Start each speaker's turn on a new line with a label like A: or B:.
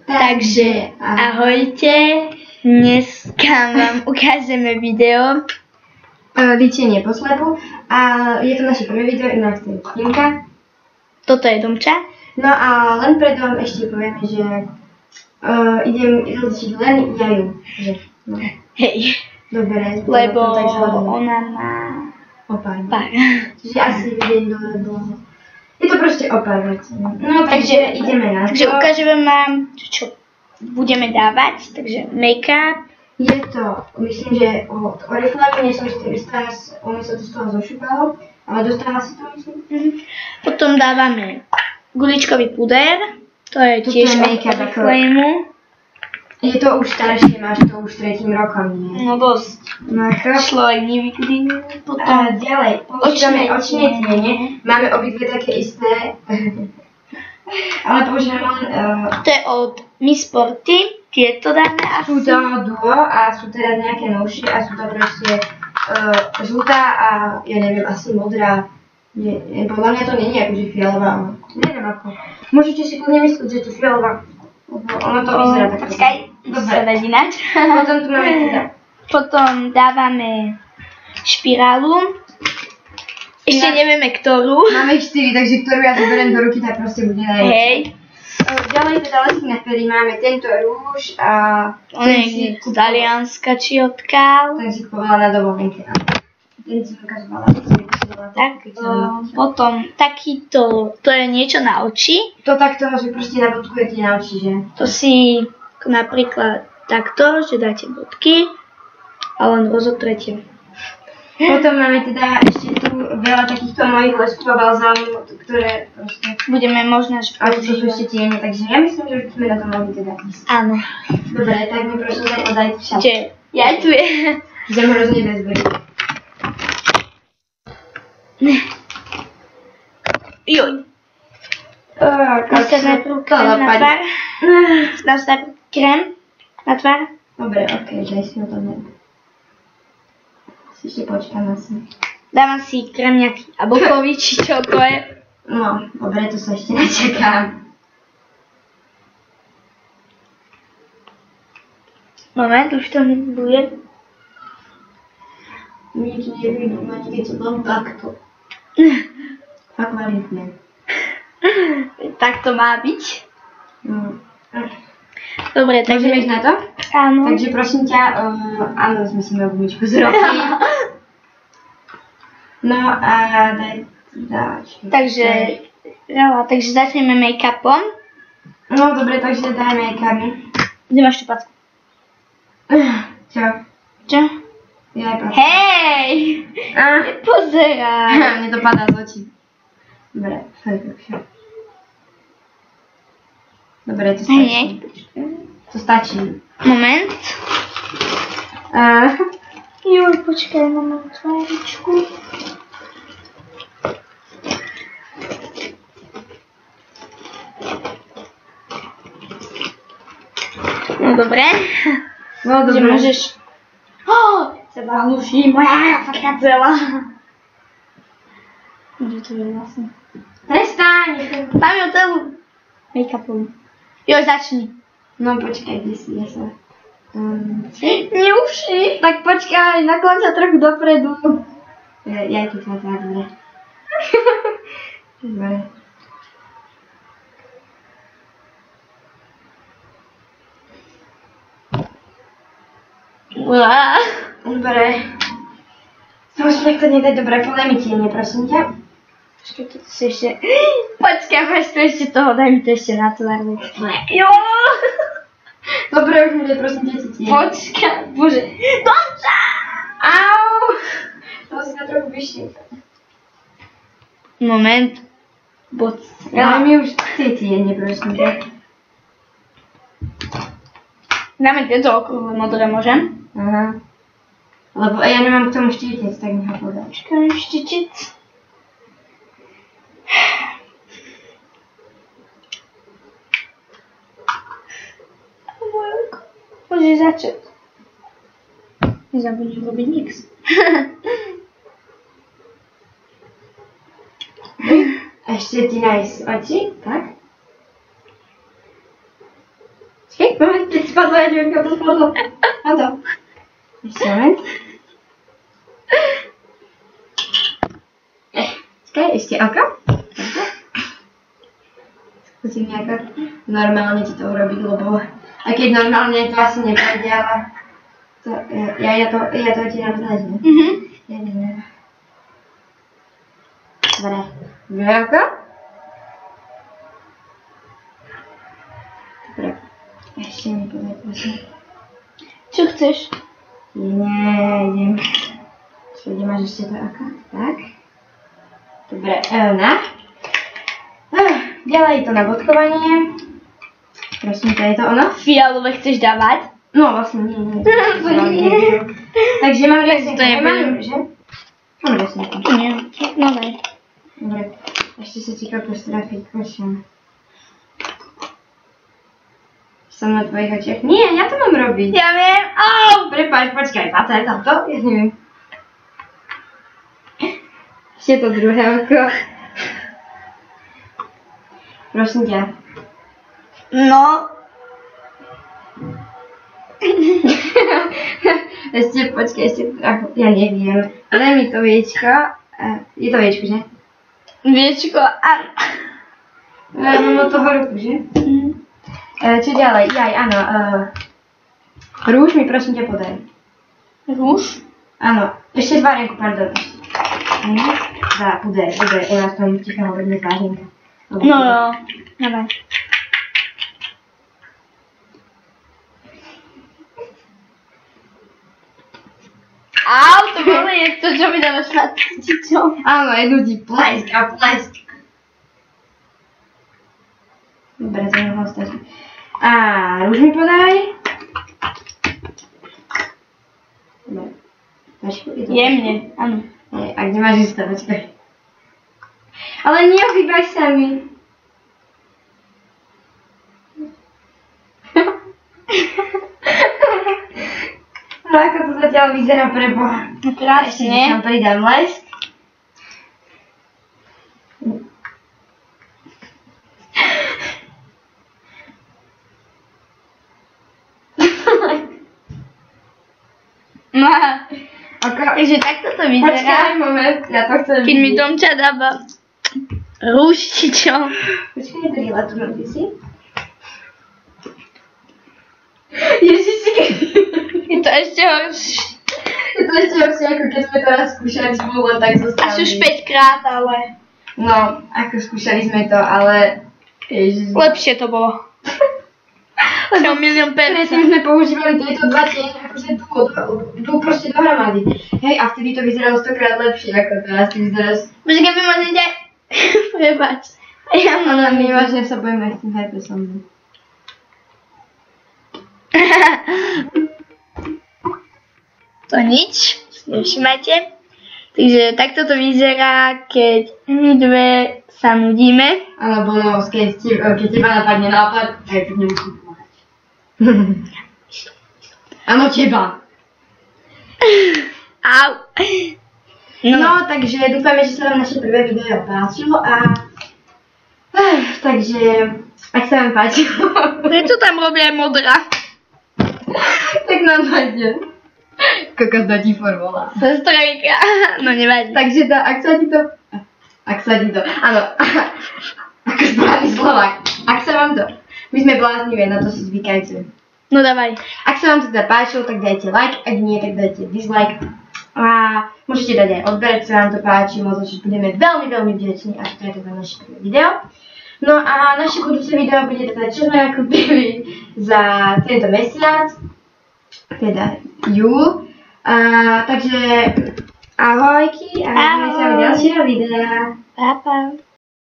A: Takže ahojte, dneska vám ukážeme video
B: líčenie poslepu a je to naše prvé video, inak to je Tinka.
A: Toto je Domča.
B: No a len preto vám ešte povieme, že idem líčiť len Jaju. No.
A: Hej.
B: Dobre,
A: lebo
B: tak
A: ona má
B: opár.
A: pár.
B: Čiže asi vidieť dlho. Je to proste opár. No takže ideme na to.
A: Takže ukážeme vám, čo budeme dávať, takže make-up.
B: Je to, myslím, že od Oriflame, nie som istá, ono sa to z toho zošupalo, ale dostáva si to, myslím.
A: Potom dávame guličkový puder, to je tiež
B: make-up
A: od Oriflame.
B: Je to už staršie, máš to už 3. rokom, nie?
A: No dosť.
B: No ako?
A: Človek nevykdy. Potom
B: ďalej, používame očné tiene, máme obidve také isté, ale používame len...
A: to je od Miss Sporty, tieto dáme asi.
B: Sú to duo a sú teraz nejaké novšie a sú to proste žltá a ja neviem, asi modrá. Podľa mňa to nie je akože fialová, ale neviem ako. Môžete si kľudne myslieť, že to je fialová. Ono to vyzerá tak.
A: Počkaj,
B: dobre.
A: sa dať ináč.
B: Potom tu máme teda.
A: Potom dávame špirálu. Ešte nevieme ktorú.
B: Máme ich 4, takže ktorú ja zoberiem do ruky, tak proste bude najlepšie.
A: Hej.
B: Ďalej teda lesy na pery máme tento rúž a
A: On je z Talianska či odkiaľ.
B: ten si kupovala na dovolenke. Ten si ukazovala.
A: Tak, potom takýto, to je niečo na oči.
B: To takto, že proste nabodkujete na oči, že?
A: To si napríklad takto, že dáte bodky a len rozotrete.
B: Potom máme teda ešte tu veľa takýchto mojich leskov a balzámov, ktoré proste...
A: Budeme možno až
B: A to sú ešte tiene, takže ja myslím, že už sme na to mohli teda ísť.
A: Áno.
B: Dobre, tak mi prosím tak odajte šat.
A: Čiže, ja tu je.
B: Idem hrozne bezbery.
A: Joj. Dá sa najprv krém na tvár. Dá sa najprv krém na tvár.
B: Dobre, okej, daj si ho to ne. Si ešte počkám asi.
A: Dávam si krém nejaký abokový, či čo to je.
B: No, dobre, to sa ešte nečakám.
A: Moment, už to nebude.
B: Nič nevidím, ani keď som mám takto. Fakt kvalitné.
A: Tak to má byť.
B: No.
A: Dobre,
B: Takže
A: takže...
B: vieš na to?
A: Áno.
B: Takže prosím ťa, áno, sme si mali gumičku z roky. No a dáš.
A: Takže začneme make-upom.
B: No dobre, takže daj make-upy.
A: Kde máš tú packu?
B: Čo?
A: Čo?
B: Ja aj packu.
A: Hej! Nepozeraj.
B: Mne to padá z očí. Dobre, všetko. Dobre, to stačí.
A: Hej,
B: To stačí.
A: moment. Joj, počkaj, mám tváričku. No dobre.
B: No
A: Že
B: dobre.
A: môžeš... Seba hluší moja taká celá. Kde to je vlastne?
B: Prestaň!
A: Tam je celú make-upovú. Joj, začni.
B: No počkaj, kde si, ja sa...
A: Neuši. Tak počkaj, naklon sa trochu dopredu.
B: Ja ti to dobre. Dobre. Dobre. Musíme to nedať dobre, plné mi tiene, prosím ťa.
A: Počkaj, to si ešte... Počkaj, máš to ešte toho, daj mi to ešte na tvár. Jo!
B: Dobre, už mi daj, prosím ťa, ti tiene.
A: Počkaj, bože. Domča!
B: Au! To si na trochu vyššie.
A: Moment. Boc.
B: Daj mi už tie tiene, prosím ťa.
A: Dáme tieto okrúhle modré, môžem?
B: Aha. Lebo ja nemám k tomu štítec, tak mi ho podaj.
A: Počkaj, štítec. Môžeš začať. Nezabudni robiť mix.
B: Ešte ti nájsť oči, tak? Moment, teď spadlo, já nevím, to spadlo. A to. Ještě moment. Počkej, ještě oko. Zkusím nějak normálně ti to urobit, lebo a keď normálně to asi nepůjde, ale to, já to ti navznážím. Ne. Dobre. Druhé oko. Dobre. Ešte mi povedz, prosím.
A: Čo chceš?
B: Nie, idem. Čo, kde máš ešte to oko? Tak. Dobre, na. Ďalej to na bodkovanie. Prosím, to je to ono.
A: Fialové chceš dávať?
B: No vlastne nie. Takže mám resničku. Mám resničku.
A: Nie, no daj.
B: Dobre, ešte sa ti kokos trafiť, košem. Som na tvojich očiach. Nie, ja to mám robiť.
A: Ja viem,
B: Prepáč, počkaj, pacaj tam to? Ja neviem. Ešte to druhé oko. Prosím ťa.
A: No.
B: Ešte, počkaj, ja neviem. Daj mi to viečko. Je to viečko, že?
A: Viečko, áno.
B: Mám od toho ruku, že? Čo ďalej? Áno. Rúž mi prosím ťa podaj.
A: Rúž?
B: Áno. Ešte zvárenku, pardon. Bude. U nás tam ticho hovoríme zvárenka.
A: No, dávaj. Au, to bolo je to, čo mi dávaš na cítičo.
B: Áno, jednu ti plesk a plesk. Dobre, to mohlo stačiť. A rúž mi podaj. Dobre.
A: Jemne, áno.
B: A kde máš ísť, počkaj. Ale neochýbaj sa mi. No ako to zatiaľ vyzerá pre Boha.
A: No krásne.
B: Ešte tam pridám lesk.
A: No, takže takto to vyzerá.
B: Počkaj moment, ja to chcem
A: Keď mi Tomča dáva rúštičo.
B: Počkaj, nebrýla tu noty si. Ježiši,
A: Je to ešte horšie.
B: je to ešte horšie, ako keď sme to raz skúšali spolu len tak zostali.
A: Až už 5 krát, ale
B: No, ako skúšali sme to, ale ježiš.
A: lepšie to bolo. Lebo milión
B: Predtým
A: percent.
B: sme používali tieto dva tieň, akože tu proste dohromady. Hej, a vtedy to vyzeralo 100-krát lepšie ako teraz, ty vyzeráš.
A: Počkaj, vy môžete... Prepač. Ja mám
B: Ale my vážne sa bojíme s tým herpesom.
A: To nič, nevšimajte. Takže takto to vyzerá, keď my dve sa nudíme.
B: Alebo no, keď teba napadne nápad, tak nemusím pomáhať. Áno, teba.
A: Au.
B: No, takže dúfame, že sa vám naše prvé video páčilo a... takže, ak sa vám páčilo...
A: Prečo tam robia modrá?
B: tak nám nájde. Kokos do ti formola.
A: Sestrojka. No nevadí.
B: Takže to, ak sa ti to, áno, ako správny Slovák, ak sa vám to, my sme bláznivé, na to si zvykajte.
A: No dávaj.
B: Ak sa vám to teda páčilo, tak dajte like, ak nie, tak dajte dislike. A môžete dať aj odber, ak sa vám to páči, môžete, budeme veľmi, veľmi vďační, až to je teda naše prvé video. No a naše budúce video bude teda, čo sme nakúpili za tento mesiac, teda júl. Takže ahojky a vidíme sa v ďalšieho videa.
A: Pa, pa.